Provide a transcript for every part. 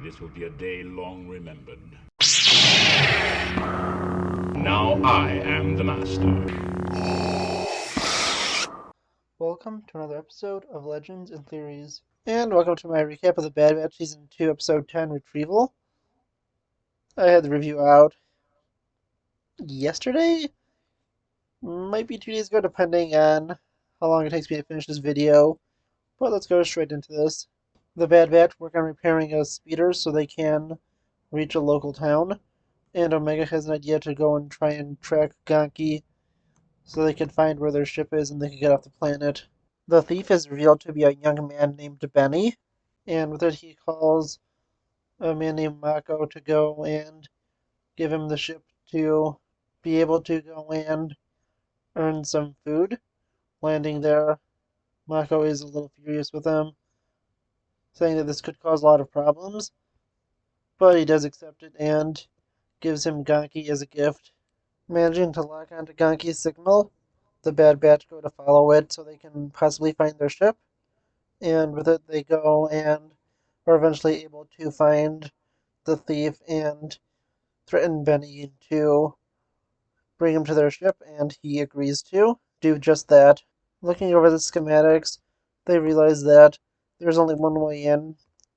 This will be a day long remembered. Now I am the master. Welcome to another episode of Legends and Theories. And welcome to my recap of The Bad Batch Season 2, Episode 10, Retrieval. I had the review out yesterday? Might be 2 days ago, depending on how long it takes me to finish this video. But let's go straight into this. The Bad Batch work on repairing a speeder so they can reach a local town. And Omega has an idea to go and try and track Gonki so they can find where their ship is and they can get off the planet. The thief is revealed to be a young man named Benny, and with it he calls a man named Mako to go and give him the ship to be able to go and earn some food. Landing there, Mako is a little furious with him, saying that this could cause a lot of problems, but he does accept it and gives him Gonki as a gift. Managing to lock onto Gonki's signal, the Bad Batch go to follow it so they can possibly find their ship, and with it they go and are eventually able to find the thief and threaten Benny to bring him to their ship, and he agrees to do just that. Looking over the schematics, they realize that there's only one way in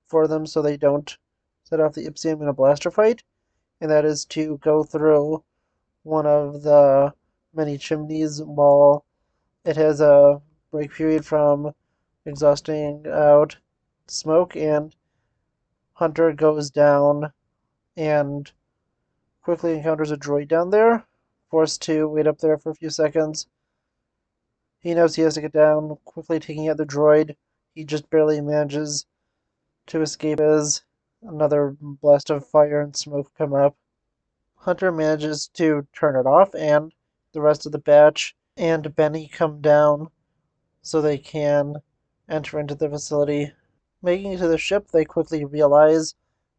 for them so they don't set off the Ipsium in a blaster fight, and that is to go through one of the many chimneys while it has a break period from exhausting out smoke, and Hunter goes down and quickly encounters a droid down there, forced to wait up there for a few seconds. He knows he has to get down, quickly taking out the droid. He just barely manages to escape as another blast of fire and smoke come up. Hunter manages to turn it off, and the rest of the batch and Benny come down so they can enter into the facility. Making it to the ship, they quickly realize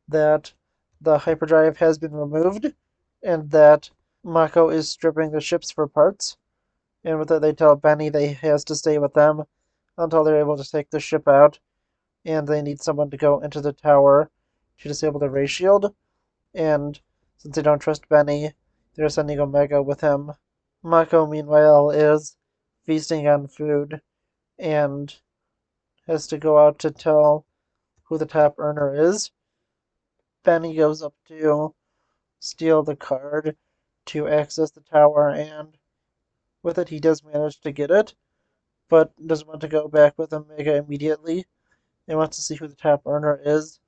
that the hyperdrive has been removed and that Mako is stripping the ships for parts. And with that, they tell Benny that he has to stay with them until they're able to take the ship out, and they need someone to go into the tower to disable the ray shield. And since they don't trust Benny, they're sending Omega with him. Mako, meanwhile, is feasting on food and has to go out to tell who the top earner is. Benny goes up to steal the card to access the tower, and with it he does manage to get it, but doesn't want to go back with Omega immediately and wants to see who the top earner is,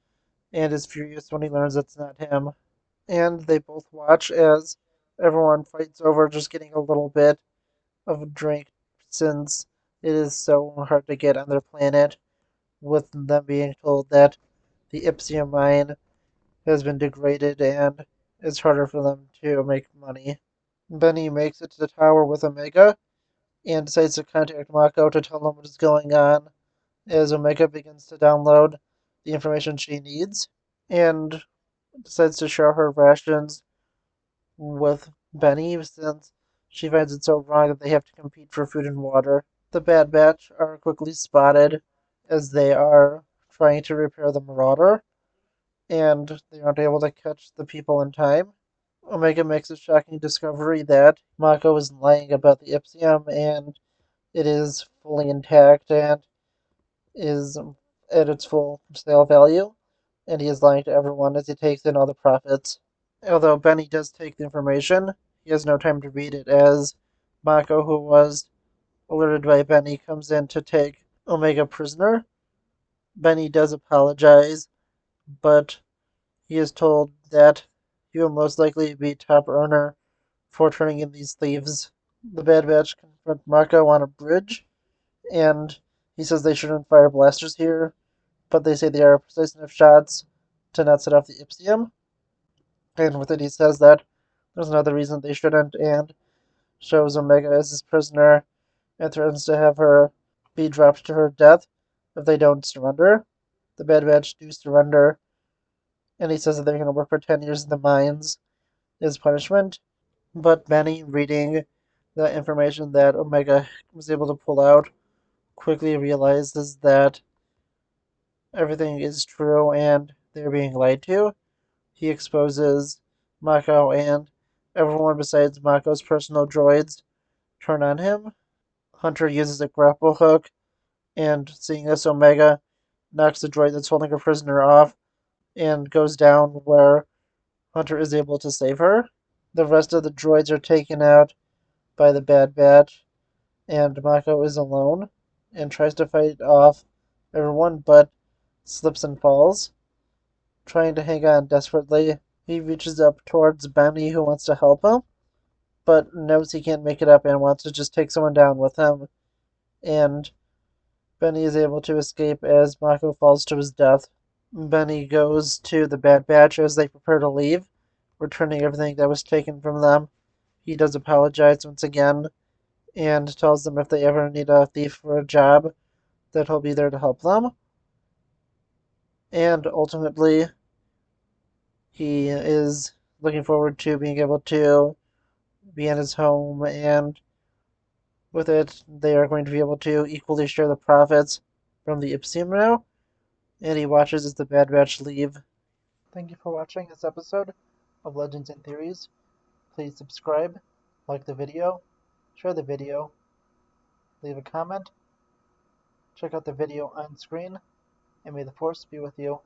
and is furious when he learns it's not him. And they both watch as everyone fights over just getting a little bit of a drink since it is so hard to get on their planet, with them being told that the Ipsium mine has been degraded and it's harder for them to make money. Benny makes it to the tower with Omega and decides to contact Mako to tell him what is going on as Omega begins to download the information she needs and decides to share her rations with Benny since she finds it so wrong that they have to compete for food and water. The Bad Batch are quickly spotted as they are trying to repair the Marauder, and they aren't able to catch the people in time. Omega makes a shocking discovery that Mako is lying about the Ipsium and it is fully intact and is at its full sale value, and he is lying to everyone as he takes in all the profits. Although Benny does take the information, he has no time to read it as Mako, who was alerted by Benny, comes in to take Omega prisoner. Benny does apologize, but he is told that he will most likely be top earner for turning in these thieves. The Bad Batch confront Mako on a bridge, and he says they shouldn't fire blasters here, but they say they are precise enough shots to not set off the Ipsium. And with it, he says that there's another reason they shouldn't, and shows Omega as his prisoner and threatens to have her be dropped to her death if they don't surrender. The Bad Batch do surrender, and he says that they're going to work for 10 years in the mines as punishment. But Benny, reading the information that Omega was able to pull out, quickly realizes that everything is true and they're being lied to. He exposes Mako, and everyone besides Mako's personal droids turn on him. Hunter uses a grapple hook, and seeing this, Omega knocks the droid that's holding her prisoner off and goes down where Hunter is able to save her. The rest of the droids are taken out by the Bad Batch, and Mako is alone and tries to fight off everyone but slips and falls. Trying to hang on desperately, he reaches up towards Benny, who wants to help him, but knows he can't make it up and wants to just take someone down with him. And Benny is able to escape as Mako falls to his death. Benny goes to the Bad Batch as they prepare to leave, returning everything that was taken from them. He does apologize once again and tells them if they ever need a thief for a job, that he'll be there to help them. And ultimately, he is looking forward to being able to be in his home, and with it, they are going to be able to equally share the profits from the Ipsium now. And he watches as the Bad Batch leave. Thank you for watching this episode of Legends and Theories. Please subscribe, like the video, share the video, leave a comment, check out the video on screen, and may the Force be with you.